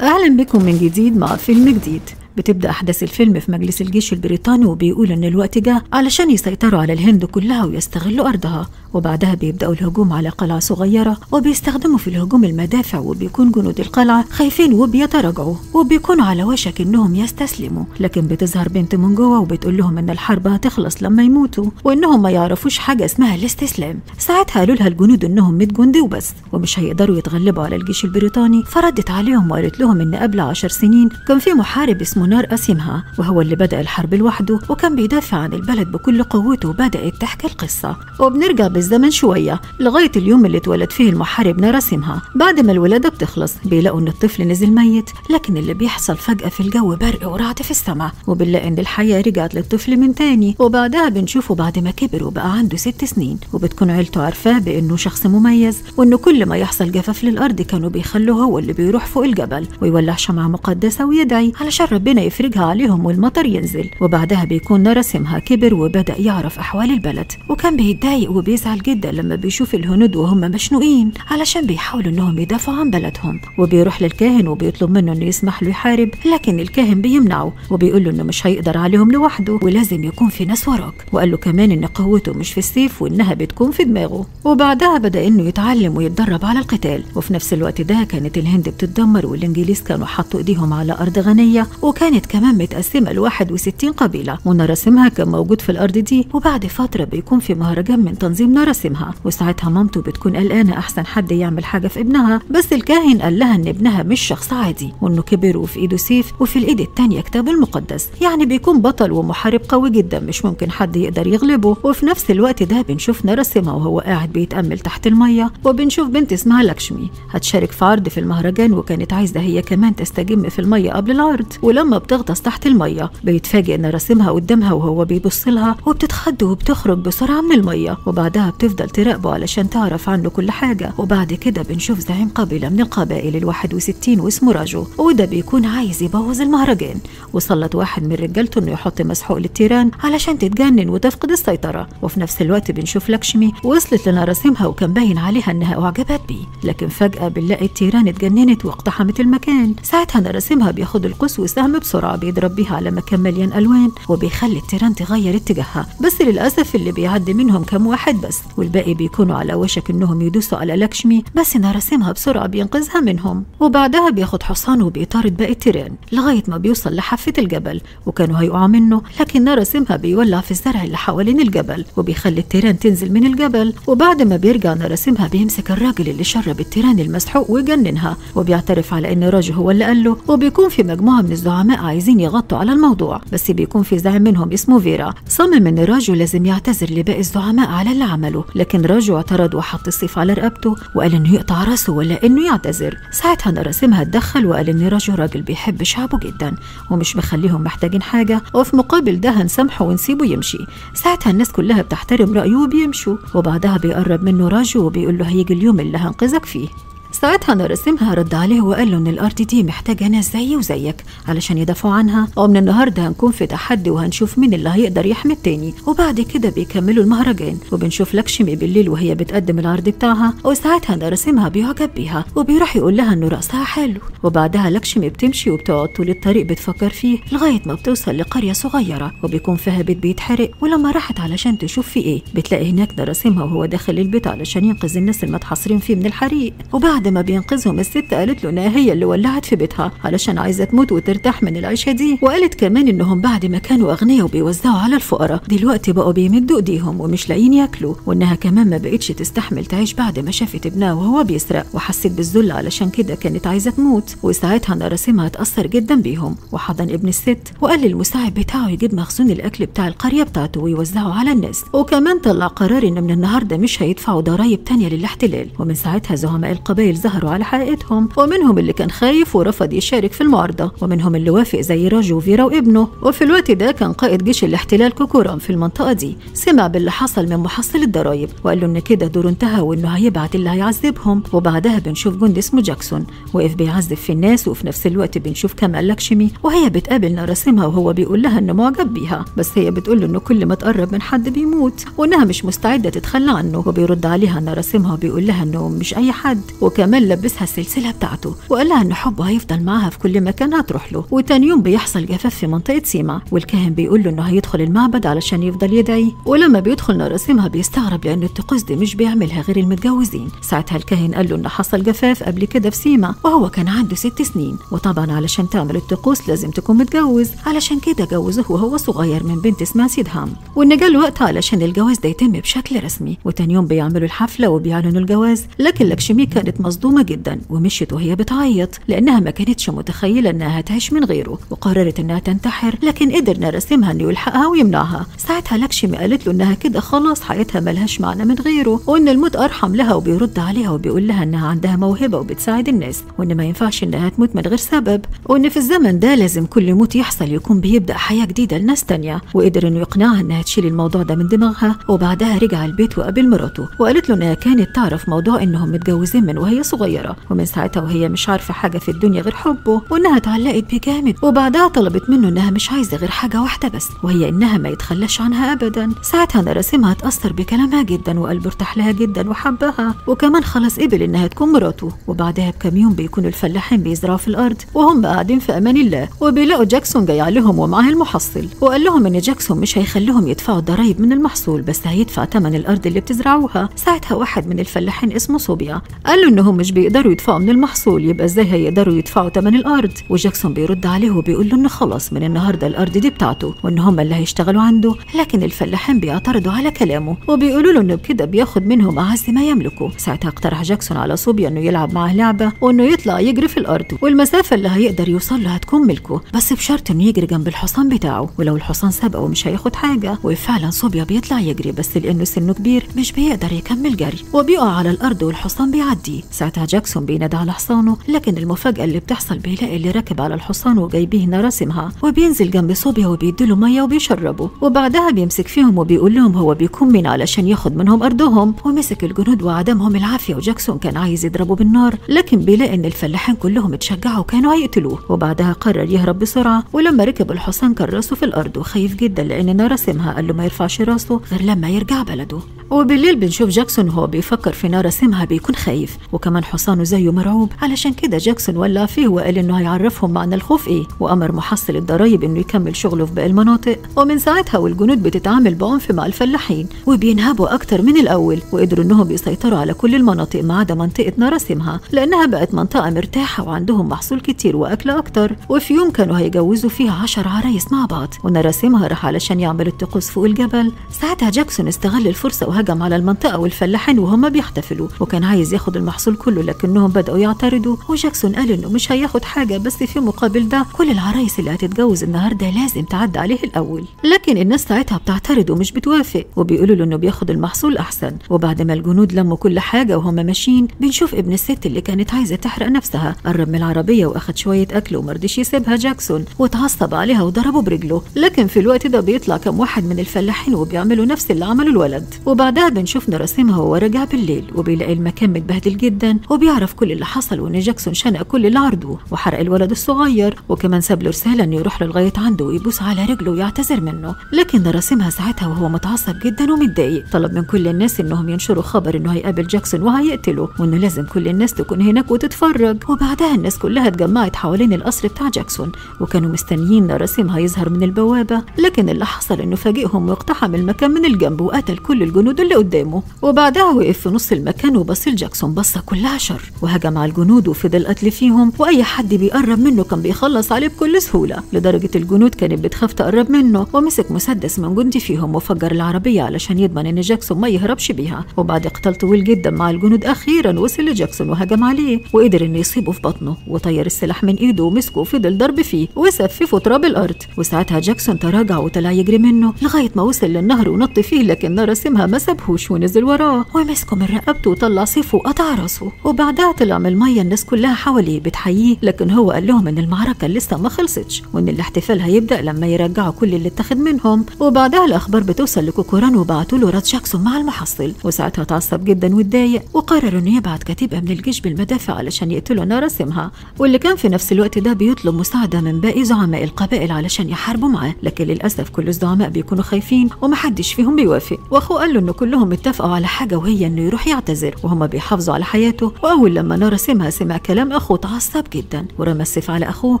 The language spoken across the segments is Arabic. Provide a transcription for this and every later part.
أهلا بكم من جديد مع فيلم جديد. بتبدأ أحداث الفيلم في مجلس الجيش البريطاني، وبيقول إن الوقت جه علشان يسيطروا على الهند كلها ويستغلوا أرضها، وبعدها بيبدأوا الهجوم على قلعة صغيرة، وبيستخدموا في الهجوم المدافع، وبيكون جنود القلعة خايفين وبيتراجعوا وبيكونوا على وشك إنهم يستسلموا، لكن بتظهر بنت من جوه وبتقول لهم إن الحرب هتخلص لما يموتوا، وإنهم ما يعرفوش حاجة اسمها الاستسلام. ساعتها قالوا لها الجنود إنهم 100 جندي وبس ومش هيقدروا يتغلبوا على الجيش البريطاني، فردت عليهم وقالت لهم إن قبل 10 سنين كان في محارب اسمه نرسمها، وهو اللي بدأ الحرب لوحده وكان بيدافع عن البلد بكل قوته. وبدأت تحكي القصة، وبنرجع بالزمن شوية لغاية اليوم اللي اتولد فيه المحارب نرسمها. بعد ما الولادة بتخلص بيلاقوا إن الطفل نزل ميت، لكن اللي بيحصل فجأة في الجو برق ورعد في السماء، وبنلاقي إن الحياة رجعت للطفل من تاني. وبعدها بنشوفه بعد ما كبر وبقى عنده 6 سنين، وبتكون عيلته عارفاه بإنه شخص مميز، وإنه كل ما يحصل جفاف للأرض كانوا بيخلوه هو اللي بيروح فوق الجبل ويولع شمعة مقدسة ويدعي علشان ربنا يفرجها عليهم والمطر ينزل. وبعدها بيكون نرسمها كبر وبدأ يعرف أحوال البلد، وكان بيتضايق وبيزعل جدا لما بيشوف الهنود وهم مشنوقين علشان بيحاولوا إنهم يدافعوا عن بلدهم. وبيروح للكاهن وبيطلب منه إنه يسمح له يحارب، لكن الكاهن بيمنعه وبيقول له إنه مش هيقدر عليهم لوحده ولازم يكون في ناس وراك، وقال له كمان إن قوته مش في السيف وإنها بتكون في دماغه. وبعدها بدأ إنه يتعلم ويتدرب على القتال. وفي نفس الوقت ده كانت الهند بتتدمر، والإنجليز كانوا حطوا إيديهم على أرض غنية، وكانت كمان متقسمة ل61 قبيلة، ونرسمها كان موجود في الأرض دي. وبعد فترة بيكون في مهرجان من تنظيم نرسمها، وساعتها مامته بتكون قلقانة أحسن حد يعمل حاجة في ابنها، بس الكاهن قال لها إن ابنها مش شخص عادي، وإنه كبر وفي إيده سيف وفي الإيد التانية كتاب المقدس، يعني بيكون بطل ومحارب قوي جدا مش ممكن حد يقدر يغلبه. وفي نفس الوقت ده بنشوف نرسمها وهو قاعد بيتأمل تحت المية، وبنشوف بنت اسمها لكشمي هتشارك في عرض في المهرجان، وكانت عايزة هي كمان تستجم في المية قبل العرض. ولما بتغطس تحت المية بيتفاجئ ان رسمها قدامها وهو بيبص لها، وبتتخض وبتخرج بسرعة من المية، وبعدها بتفضل تراقبه علشان تعرف عنه كل حاجة. وبعد كده بنشوف زعيم قبيلة من القبائل ال61 واسمه راجو، وده بيكون عايز يبوظ المهرجان، وسلط واحد من رجالته انه يحط مسحوق للتيران علشان تتجنن وتفقد السيطرة. وفي نفس الوقت بنشوف لكشمي وصلت لنرسمها وكان باين عليها انها اعجبت بيه، لكن فجأة بنلاقي التيران اتجننت واقتحمت المكان. ساعتها نرسمها بياخد القوس وسهم بسرعة بيضرب بيها على مكان مليان ألوان، وبيخلي التيران تغير اتجاهها، بس للأسف اللي بيعدي منهم كم واحد بس، والباقي بيكونوا على وشك انهم يدوسوا على لكشمي، بس نرسمها بسرعة بينقذها منهم. وبعدها بياخد حصان وبيطارد باقي التيران لغاية ما بيوصل لحافة الجبل، وكانوا هيقعوا منه، لكن نرسمها بيولع في الزرع اللي حوالين الجبل وبيخلي التيران تنزل من الجبل. وبعد ما بيرجع نرسمها بيمسك الراجل اللي شرب التيران المسحوق ويجننها، وبيعترف على ان راجو هو اللي قال له. وبيكون في مجموعة من الزعماء عايزين يغطوا على الموضوع، بس بيكون في زعيم منهم اسمه فيرا صمم ان راجو لازم يعتذر لباقي الزعماء على اللي عمله، لكن راجو اعترض وحط السيف على رقبته وقال انه يقطع راسه ولا انه يعتذر. ساعتها نرسمها اتدخل وقال ان راجو راجل بيحب شعبه جدا ومش مخليهم محتاجين حاجة، وفي مقابل ده هنسامحه ونسيبه يمشي. ساعتها الناس كلها بتحترم رأيه وبيمشوا، وبعدها بيقرب منه راجو وبيقول له هيجي اليوم اللي هنقذك فيه. ساعتها نرسمها رد عليه وقال له ان الارض دي محتاجه ناس زيي وزيك علشان يدافعوا عنها، ومن النهارده هنكون في تحدي وهنشوف مين اللي هيقدر يحمي التاني. وبعد كده بيكملوا المهرجان، وبنشوف لكشمي بالليل وهي بتقدم العرض بتاعها، وساعتها نرسمها بيعجب بيها وبيروح يقول لها انه رقصها حلو. وبعدها لكشمي بتمشي وبتقعد طول الطريق بتفكر فيه لغايه ما بتوصل لقريه صغيره وبيكون فيها بيت بيتحرق. ولما راحت علشان تشوف فيه ايه بتلاقي هناك نرسمها وهو داخل البيت علشان ينقذ الناس المتحصرين فيه من الحريق. وبعد ما بينقذهم الست قالت له انها هي اللي ولعت في بيتها علشان عايزه تموت وترتاح من العيشه دي، وقالت كمان انهم بعد ما كانوا اغنياء وبيوزعوا على الفقراء دلوقتي بقوا بيمدوا ايديهم ومش لاقيين ياكلوا، وانها كمان ما بقتش تستحمل تعيش بعد ما شافت ابنها وهو بيسرق وحست بالذل علشان كده كانت عايزه تموت. وساعتها نرسمها اتاثر جدا بيهم وحضن ابن الست وقال للمساعد بتاعه يجيب مخزون الاكل بتاع القريه بتاعته ويوزعه على الناس، وكمان طلع قرار ان من النهارده مش هيدفعوا ضرائب تانية للاحتلال. ومن ساعتها زعماء القبائل ظهروا على حقيقتهم، ومنهم اللي كان خايف ورفض يشارك في المعارضة، ومنهم اللي وافق زي راجو وفيرا وابنه. وفي الوقت ده كان قائد جيش الاحتلال كوكورام في المنطقة دي سمع باللي حصل من محصل الضرايب وقال له ان كده دوره انتهى وانه هيبعت اللي هيعذبهم. وبعدها بنشوف جندي اسمه جاكسون واقف بيعذب في الناس، وفي نفس الوقت بنشوف كمان لكشمي وهي بتقابل نرسمها وهو بيقول لها انه معجب بيها، بس هي بتقول له انه كل ما تقرب من حد بيموت وانها مش مستعدة تتخلى عنه. وبيرد عليها نرسمها وبيقول لها انه مش اي حد، وكمان وكمان لبسها السلسلة بتاعته وقال لها إن حبه هيفضل معاها في كل مكان هتروح له. وتاني يوم بيحصل جفاف في منطقة سيما، والكاهن بيقول له إنه هيدخل المعبد علشان يفضل يدعي. ولما بيدخل نراسمها بيستغرب لأن الطقوس دي مش بيعملها غير المتجوزين. ساعتها الكاهن قال له إن حصل جفاف قبل كده في سيما وهو كان عنده 6 سنين، وطبعا علشان تعمل الطقوس لازم تكون متجوز، علشان كده جوزوه وهو صغير من بنت اسمها سيدهام، وإن جه الوقت علشان الجواز ده يتم بشكل رسمي. وتاني يوم بيعملوا الحفلة وبيعلنوا الجواز. لكن لكشمي كانت مصدومة جدا ومشيت وهي بتعيط لأنها ما كانتش متخيلة إنها هتعيش من غيره، وقررت إنها تنتحر. لكن قدر نراسمها إنه يلحقها ويمنعها. ساعتها لكشمي قالت له إنها كده خلاص حياتها ملهاش معنى من غيره، وإن الموت أرحم لها، وبيرد عليها وبيقول لها إنها عندها موهبة وبتساعد الناس، وإن ما ينفعش إنها تموت من غير سبب، وإن في الزمن ده لازم كل موت يحصل يكون بيبدأ حياة جديدة لناس تانية. وقدر إنه يقنعها إنها تشيل الموضوع ده من دماغها. وبعدها رجع البيت وقابل مراته وقالت له إنها كانت تعرف موضوع إنهم متجوزين من وهي صغيرة، ومن ساعتها وهي مش عارفة حاجة في الدنيا غير حبه، وإنها اتعلقت بيه جامد. وبعدها طلبت منه إنها مش عايزة غير حاجة واحدة بس، وهي إنها ما يتخلاش عنها أبدا. ساعتها نراسمها اتأثر بكلامها جدا وقلبه ارتاح لها جدا وحبها، وكمان خلاص قبل إنها تكون مراته. وبعدها بكام يوم بيكونوا الفلاحين بيزرعوا في الأرض وهم قاعدين في أمان الله، وبيلاقوا جاكسون جاي عليهم ومعاه المحصل، وقال لهم إن جاكسون مش هيخليهم يدفعوا الضرايب من المحصول، بس هيدفع ثمن الأرض اللي بتزرعوها. ساعتها واحد من الفلاحين اسمه صوبيا قال له إنهم مش بيقدروا يدفعوا من المحصول، يبقى إزاي هيقدروا يدفعوا ثمن الأرض؟ وجاكسون بيرد عليه وبيقول له إن خلاص من النهارده الأرض دي بتاعته وإن هم اللي هيشتغلوا عنده. لكن الفلاحين بيعترضوا على كلامه وبيقولوا له إنه بكده بياخد منهم أعز ما يملكوا. ساعتها اقترح جاكسون على صوبيا إنه يلعب معاه لعبة وإنه يطلع يجري في الأرض، والمسافة اللي هيقدر يوصل له هتكون ملكه، بس بشرط إنه يجري جنب الحصان بتاعه، ولو الحصان سبقه مش هياخد حاجة. وفعلا صوبيا بيطلع يجري، بس لأنه سنه كبير مش بيقدر يكمل جري وبيقع على الأرض والحصان بيعدي. ساعتها جاكسون بينادى على حصانه، لكن المفاجأة اللي بتحصل بيلاقي اللي راكب على الحصان وجايبيه نراسمها، وبينزل جنب صوبيا وبيديله مية وبيشربه، وبعدها بيمسك فيهم وبيقول لهم هو بيكون مين علشان ياخد منهم أرضهم. ومسك الجنود وعدمهم العافية، وجاكسون كان عايز يضربه بالنار، لكن بيلاقي إن الفلاحين كلهم اتشجعوا وكانوا هيقتلوه. وبعدها قرر يهرب بسرعة، ولما ركب الحصان كان راسه في الأرض وخايف جدا لأن نراسمها قال له ما يرفعش راسه غير لما يرجع بلده. وبالليل بنشوف جاكسون وهو بيفكر في نراسمها بيكون خايف، وكمان حصانه زيه مرعوب. علشان كده جاكسون ولع فيه وقال إنه هيعرفهم معنى الخوف إيه، وأمر محصل الضرايب إنه يكمل شغله في باقي المناطق. ومن ساعتها والجنود بتتعامل بعنف مع الفلاحين وبينهبوا أكتر من الأول، وقدروا إنهم يسيطروا على كل المناطق ما عدا منطقة نراسمها لأنها بقت منطقة مرتاحة وعندهم محصول كتير وأكل أكتر. وفي يوم كانوا هيجوزوا فيها 10 عرايس مع بعض، ونراسمها راح علشان يعمل الطقوس فوق الجبل. ساعتها جاكسون استغل الفرصة وهجم على المنطقة والفلاحين وهم بيحتفلوا، وكان عايز ياخد المحصول كله لكنهم بدأوا يعترضوا. وجاكسون قال إنه مش هياخد حاجة، بس في مقابل ده كل العرايس اللي هتتجوز النهارده لازم تعدي عليه الأول. لكن الناس ساعتها بتعترض ومش بتوافق، وبيقولوا له إنه بياخد المحصول أحسن. وبعد ما الجنود لموا كل حاجة وهم ماشيين بنشوف ابن الست اللي كانت عايزة تحرق نفسها قرب من العربية وأخد شوية أكل ومرضيش يسيبها جاكسون، واتعصب عليها وضربه برجله. لكن في الوقت ده بيطلع كم واحد من الفلاحين وبيعملوا نفس اللي عمله الولد. وبعدها بنشوف نراسمها وهو راجع بالليل وبيلاقي المكان متبهدل جدا، وبيعرف كل اللي حصل وإن جاكسون شنق كل اللي عرضوه وحرق الولد الصغير، وكمان ساب له رسالة إنه يروح له لغاية عنده ويبوس على رجله ويعتذر منه. لكن نراسمها ساعتها وهو متعصب جدا ومتضايق طلب من كل الناس إنهم ينشروا خبر إنه هيقابل جاكسون وهيقتله، وإنه لازم كل الناس تكون هناك وتتفرج. وبعدها الناس كلها اتجمعت حوالين القصر بتاع جاكسون وكانوا مستنيين نراسمها يظهر من البوابة. لكن اللي حصل إنه فاجئهم واقتحم المكان من الجنب وقتل كل الجنود اللي قدامه. وبعدها وقف في نص المكان وبص لجاكسون بصة كلها شر، وهجم على الجنود وفضل قتل فيهم، وأي حد بيقرب منه كان بيخلص عليه بكل سهولة، لدرجة الجنود كانت بتخاف تقرب منه. ومسك مسدس من جندي فيهم وفجر العربية علشان يضمن إن جاكسون ما يهربش بيها. وبعد قتال طويل جدا مع الجنود أخيرا وصل لجاكسون وهجم عليه وقدر إنه يصيبه في بطنه، وطير السلاح من إيده ومسكه وفضل ضرب فيه وسففه تراب الأرض. وساعتها جاكسون تراجع وطلع يجري منه لغاية ما وصل للنهر ونط فيه، لكن نراسمها ما سابهوش ونزل وراه ومسكه من رقبته وطلع سيفه وقطع راسه. وبعدها طلع من المية الناس كلها حواليه بتحييه، لكن هو قال لهم إن المعركة لسه ما خلصتش وإن الاحتفال هيبدأ لما يرجعوا كل اللي اتاخد منهم. وبعدها الأخبار بتوصل لكوكوران وبعتوا له راس جاكسون مع المحصل، وساعتها اتعصب جدا واتضايق وقرر إنه يبعت كتيبة من الجيش بالمدافع علشان يقتلوا نراسمها، واللي كان في نفس الوقت ده بيطلب مساعدة من باقي زعماء القبائل علشان يحاربوا معاه. لكن للأسف كل الزعماء بيكونوا خايفين ومحدش فيهم بيوافق، واخوه قال له إنه كلهم اتفقوا على حاجة وهي إنه يروح يعتذر وهم بيحافظوا على حياته حياته. واول لما نراسمها سمع كلام اخوه اتعصب جدا ورمى السيف على اخوه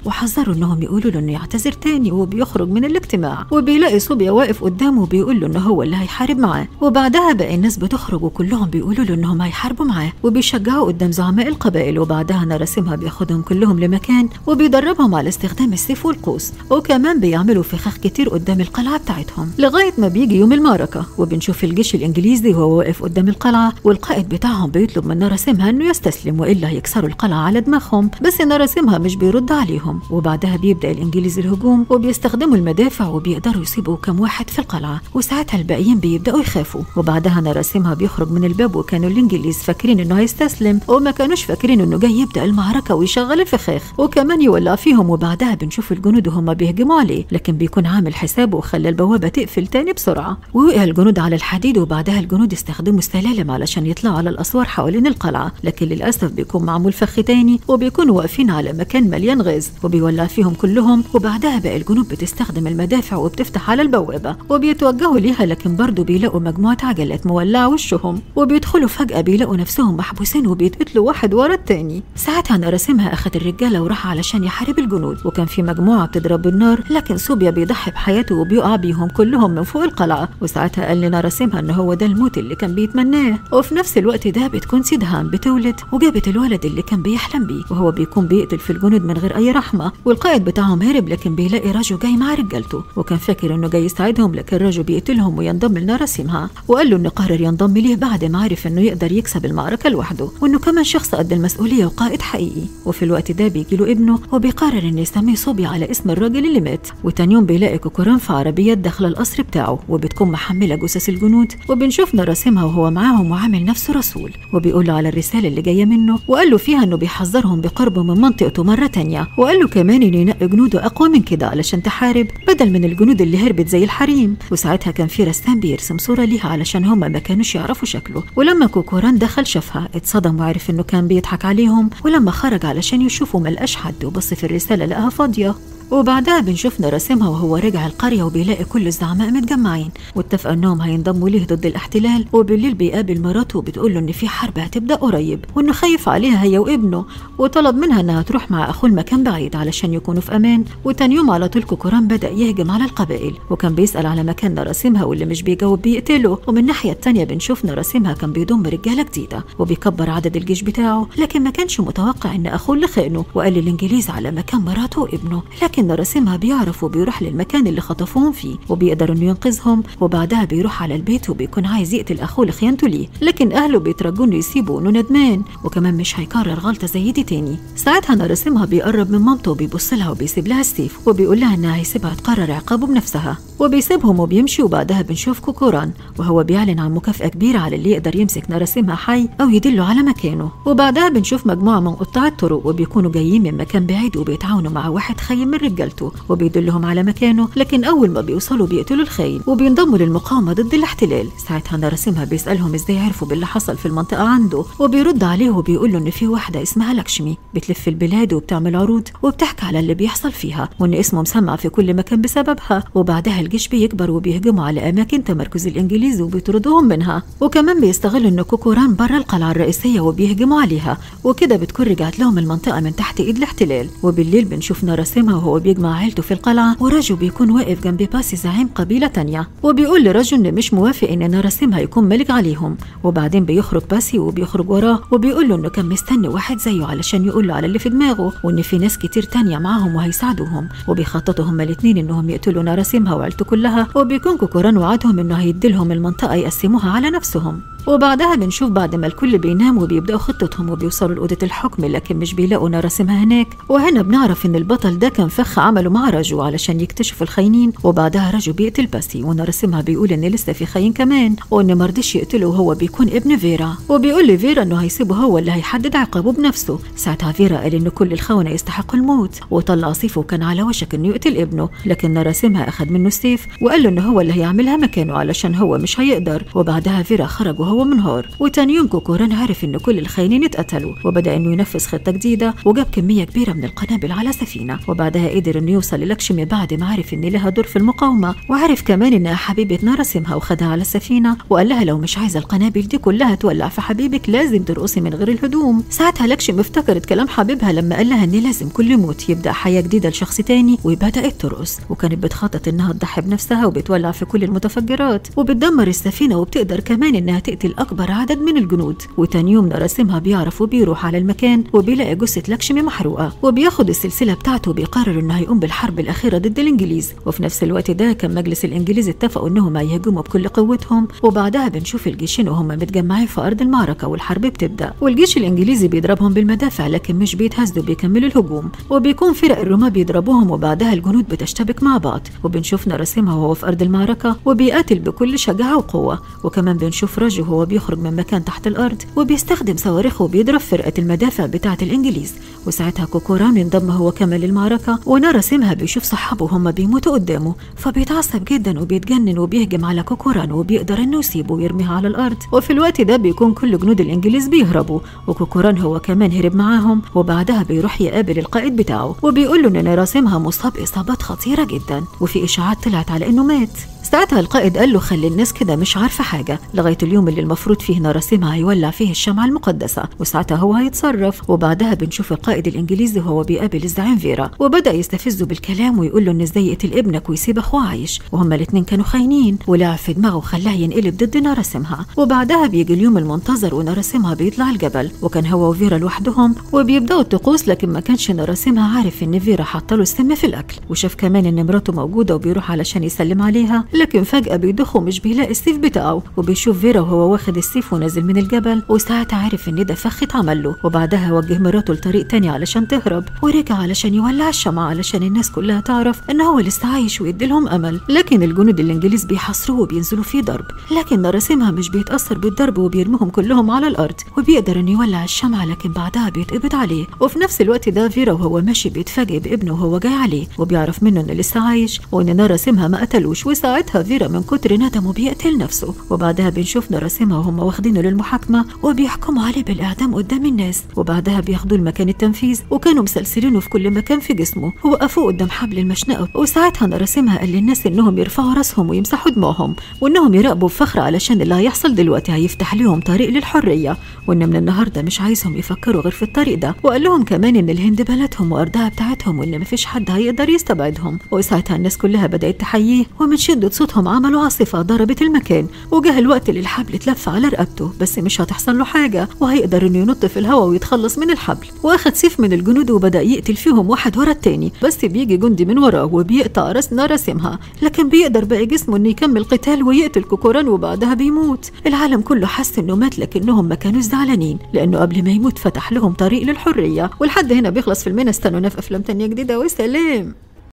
وحذره انهم يقولوا له انه يعتذر تاني وبيخرج من الاجتماع. وبيلاقي صوبيا واقف قدامه وبيقول له انه هو اللي هيحارب معاه. وبعدها باقي الناس بتخرج وكلهم بيقولوا له انهم هيحاربوا معاه وبيشجعوا قدام زعماء القبائل. وبعدها نراسمها بياخدهم كلهم لمكان وبيدربهم على استخدام السيف والقوس، وكمان بيعملوا فخاخ كتير قدام القلعه بتاعتهم لغايه ما بيجي يوم المعركه. وبنشوف الجيش الانجليزي وهو واقف قدام القلعه والقائد بتاعهم بيطلب من نراسمها انه يستسلم والا هيكسروا القلعه على دماغهم، بس نراسمها مش بيرد عليهم. وبعدها بيبدا الانجليز الهجوم وبيستخدموا المدافع وبيقدروا يسيبوا كم واحد في القلعه، وساعتها الباقيين بيبداوا يخافوا. وبعدها نراسمها بيخرج من الباب وكانوا الانجليز فاكرين انه هيستسلم وما كانوش فاكرين انه جاي يبدا المعركه ويشغل الفخاخ وكمان يولع فيهم. وبعدها بنشوف الجنود وهم بيهجموا عليه لكن بيكون عامل حسابه وخلى البوابه تقفل تاني بسرعه. ووقع الجنود على الحديد وبعدها الجنود استخدموا السلالم علشان يطلعوا على الاسوار حوالين القلعه، لكن للاسف بيكون معمول فخ تاني وبيكونوا واقفين على مكان مليان غاز وبيولع فيهم كلهم. وبعدها باقي الجنود بتستخدم المدافع وبتفتح على البوابه وبيتوجهوا ليها، لكن برضه بيلاقوا مجموعه عجلات مولعه وشهم وبيدخلوا فجاه بيلاقوا نفسهم محبوسين وبيتقتلوا واحد ورا التاني. ساعتها نراسمها اخذ الرجاله وراح علشان يحارب الجنود، وكان في مجموعه بتضرب بالنار لكن صوبيا بيضحي بحياته وبيقع بيهم كلهم من فوق القلعه. وساعتها قال لنراسمها ان هو ده الموت اللي كان بيتمناه. وفي نفس الوقت ده بتكون سيدهان بتولد وجابت الولد اللي كان بيحلم بيه، وهو بيكون بيقتل في الجنود من غير اي رحمه. والقائد بتاعهم هرب لكن بيلاقي راجو جاي مع رجالته وكان فاكر انه جاي يساعدهم، لكن راجو بيقتلهم وينضم لنراسمها وقال له انه قرر ينضم ليه بعد ما عرف انه يقدر يكسب المعركه لوحده وانه كمان شخص قد المسؤوليه وقائد حقيقي. وفي الوقت ده بيجي له ابنه وبيقرر انه يسميه صوبيا على اسم الراجل اللي مات. وتاني يوم بيلاقي كوكوران في عربيات داخل القصر بتاعه وبتكون محمله جثث الجنود، وبنشوف نراسمها وهو معاهم وعامل نفسه رسول وبيقول له على الرساله اللي جايه منه، وقال له فيها انه بيحذرهم بقربه من منطقته مره تانيه، وقال له كمان انه ينقي جنوده اقوى من كده علشان تحارب بدل من الجنود اللي هربت زي الحريم. وساعتها كان في رسام بيرسم صوره ليها علشان هما ما كانوش يعرفوا شكله، ولما كوكوران دخل شافها اتصدم وعرف انه كان بيضحك عليهم، ولما خرج علشان يشوفوا ملقاش حد وبص في الرساله لقاها فاضيه. وبعدها بنشوف نراسمها وهو راجع القرية وبيلاقي كل الزعماء متجمعين واتفقوا انهم هينضموا ليه ضد الاحتلال. وبالليل بيقابل مراته وبتقول له ان في حرب هتبدا قريب وانه خايف عليها هي وابنه، وطلب منها انها تروح مع اخوه المكان بعيد علشان يكونوا في امان. وتاني يوم على طول كوكوران بدا يهجم على القبائل وكان بيسال على مكان نراسمها واللي مش بيجاوب بيقتله. ومن الناحيه التانيه بنشوف نراسمها كان بيضم رجاله جديده وبيكبر عدد الجيش بتاعه، لكن ما كانش متوقع ان اخوه اللي خانه وقال للانجليز على مكان مراته وابنه. لكن نراسمها بيعرف وبيروح للمكان اللي خطفوهم فيه وبيقدر انه ينقذهم. وبعدها بيروح على البيت وبيكون عايز يقتل اخوه لخيانته ليه، لكن اهله بيترجوا انه يسيبه انه ندمان وكمان مش هيكرر غلطه زي دي تاني. ساعتها نراسمها بيقرب من مامته وبيبص لها وبيسيب لها السيف وبيقول لها انها هيسيبها تقرر عقابه بنفسها، وبيسيبهم وبيمشي. وبعدها بنشوف كوكوران وهو بيعلن عن مكافأة كبيرة على اللي يقدر يمسك نراسمها حي أو يدله على مكانه. وبعدها بنشوف مجموعة من قطاع الطرق وبيكونوا جايين من مكان بعيد وبيتعاونوا مع واحد خاين من رجالته وبيدلهم على مكانه، لكن أول ما بيوصلوا بيقتلوا الخاين وبينضموا للمقاومة ضد الاحتلال. ساعتها نراسمها بيسألهم ازاي عرفوا باللي حصل في المنطقة عنده، وبيرد عليه وبيقول له إن في واحدة اسمها لكشمي بتلف البلاد وبتعمل عروض وبتحكي على اللي بيحصل فيها وإن اسمه مسمع في كل مكان بسببها. وبعدها الجيش بيكبر وبيهجموا على أماكن تمركز الإنجليز وبيطردوهم منها، وكمان بيستغلوا إن كوكوران برا القلعة الرئيسية وبيهجموا عليها، وكده بتكون رجعت لهم المنطقة من تحت إيد الاحتلال. وبالليل بنشوف نراسمها وهو بيجمع عيلته في القلعة، وراجو بيكون واقف جنب باسي زعيم قبيلة تانية وبيقول لراجو إن مش موافق إن نراسمها يكون ملك عليهم. وبعدين بيخرج باسي وبيخرج وراه وبيقول له إنه كان مستني واحد زيه علشان يقول له على اللي في دماغه وإن في ناس كتير تانية معاهم وهيساعدوهم، وبيخططوا هما الاتنين إنهم يقتلوا نراسمها وعيلته كلها. وبيكون كوكوران وعدهم إنه هيديلهم المنطقة يقسموها على نفسهم. وبعدها بنشوف بعد ما الكل بينام وبيبدأوا خطتهم وبيوصلوا لأوضة الحكم، لكن مش بيلاقوا نراسمها هناك. وهنا بنعرف إن البطل ده كان فخ عمله مع راجو علشان يكتشف الخاينين. وبعدها راجو بيقتل باسي ونراسمها بيقول إن لسه في خاين كمان وإن مرضيش يقتله وهو بيكون ابن فيرا، وبيقول لفيرا إنه هيسيبه هو اللي هيحدد عقابه بنفسه. ساعتها فيرا قال إن كل الخونة يستحقوا الموت وطلع سيفه وكان على وشك إنه يقتل ابنه، لكن نراسمها أخذ منه السيف وقال له إنه هو اللي هيعملها مكانه علشان هو مش هيقدر. وبعدها فيرا خرج وهو وهو منهار. وتاني يوم كوكوران عرف إن كل الخاينين اتقتلوا، وبدأ إنه ينفذ خطة جديدة وجاب كمية كبيرة من القنابل على سفينة، وبعدها قدر إنه يوصل للكشمي بعد ما عرف إن لها دور في المقاومة، وعرف كمان إنها حبيبة ناراسيمها وخدها على السفينة وقال لها لو مش عايزة القنابل دي كلها تولع في حبيبك لازم ترقصي من غير الهدوم. ساعتها لكشمي افتكرت كلام حبيبها لما قال لها إن لازم كل موت يبدأ حياة جديدة لشخص تاني، وبدأت ترقص، وكانت بتخطط إنها تضحي بنفسها وبتولع في كل المتفجرات وبتدمر السفينة، وبتقدر كمان إنها تقتل أكبر عدد من الجنود. وتاني يوم ناراسيمها بيعرف وبيروح على المكان وبيلاقي جثة لكشمي محروقة، وبياخد السلسلة بتاعته وبيقرر إنه هيقوم بالحرب الأخيرة ضد الإنجليز. وفي نفس الوقت ده كان مجلس الإنجليز اتفقوا إنهم هيهجموا بكل قوتهم، وبعدها بنشوف الجيشين وهم متجمعين في أرض المعركة والحرب بتبدأ، والجيش الإنجليزي بيضربهم بالمدافع لكن مش بيتهزوا، بيكملوا الهجوم، وبيكون فرق الرماة بيضربوهم، وبعدها الجنود بتشتبك مع بعض. وبنشوف ناراسيمها وهو في أرض المعركة وبيقاتل بكل شجاعة وقوة، وكمان بنشوف راجو وهو بيخرج من مكان تحت الأرض وبيستخدم صواريخه وبيضرب فرقة المدافع بتاعة الإنجليز. وساعتها كوكوران انضم هو كمان للمعركة، وناراسيمها بيشوف صحابه وهم بيموتوا قدامه فبيتعصب جدا وبيتجنن وبيهجم على كوكوران، وبيقدر انه يسيبه ويرميها على الأرض. وفي الوقت ده بيكون كل جنود الإنجليز بيهربوا، وكوكوران هو كمان هرب معاهم، وبعدها بيروح يقابل القائد بتاعه وبيقول له ان ناراسيمها مصاب إصابات خطيرة جدا، وفي إشاعات طلعت على انه مات. ساعتها القائد قال له خلي الناس كده مش عارفة حاجة لغاية اليوم اللي المفروض فيه ناراسيمها هيولع فيه الشمعة المقدسة، وساعتها هو هيتصرف. وبعدها بنشوف القائد الإنجليزي وهو بيقابل الزعيم فيرا، وبدأ يستفزه بالكلام ويقول له إن إزاي يقتل ابنك ويسيب أخوه عايش، وهما الاتنين كانوا خاينين، ولعب في دماغه وخلاه ينقلب ضد ناراسيمها. وبعدها بيجي اليوم المنتظر وناراسيمها بيطلع الجبل، وكان هو وفيرا لوحدهم وبيبدأوا الطقوس، لكن ما كانش ناراسيمها عارف إن فيرا حاطله السم في الأكل، وشاف كمان إن مراته موجودة وبيروح علشان يسلم عليها، لكن فجأة بيضخ ومش بيلاقي السيف بتاعه، وبيشوف فيرا وهو واخد السيف ونازل من الجبل، وساعتها عارف ان ده فخ اتعمل له. وبعدها وجه مراته لطريق تاني علشان تهرب، ورجع علشان يولع الشمعة علشان الناس كلها تعرف ان هو لسه عايش ويدي لهم امل. لكن الجنود الانجليز بيحاصروه وبينزلوا فيه ضرب، لكن ناراسيمها مش بيتأثر بالضرب وبيرميهم كلهم على الارض، وبيقدر انه يولع الشمعة، لكن بعدها بيتقبض عليه. وفي نفس الوقت ده فيرا وهو ماشي بيتفاجئ بابنه وهو جاي عليه، وبيعرف منه انه لسه عايش وان ناراسيمها ما قتلوش، وساعتها فيرا من كتر ندمه بيقتل نفسه. وبعدها بنشوف ناراسيمها وهم واخدينه للمحاكمة وبيحكموا عليه بالإعدام قدام الناس، وبعدها بياخدوه لمكان التنفيذ، وكانوا مسلسلينه في كل مكان في جسمه ووقفوه قدام حبل المشنقة. وساعتها ناراسيمها قال للناس انهم يرفعوا راسهم ويمسحوا دموعهم، وانهم يراقبوا بفخر علشان اللي هيحصل دلوقتي هيفتح لهم طريق للحرية، وان من النهارده مش عايزهم يفكروا غير في الطريق ده. وقال لهم كمان ان الهند بلدهم وارضها بتاعتهم، وان مفيش حد هيقدر يستبعدهم. وساعتها الناس كلها بدأت تحييه، ومن شدة صوتهم عملوا عاصفة ضربت المكان، وجه الوقت اللي الحبل اتلف على رقبته، بس مش هتحصل له حاجة وهيقدر انه ينط في الهواء ويتخلص من الحبل. واخد سيف من الجنود وبدأ يقتل فيهم واحد ورا التاني، بس بيجي جندي من وراه وبيقطع راس ناراسيمها، لكن بيقدر باقي جسمه انه يكمل قتال ويقتل كوكوران، وبعدها بيموت. العالم كله حس انه مات، لكنهم ما كانوش زعلانين لانه قبل ما يموت فتح لهم طريق للحرية. ولحد هنا بيخلص فيلمنا، استنونا في افلام تانية جديدة، وسلام.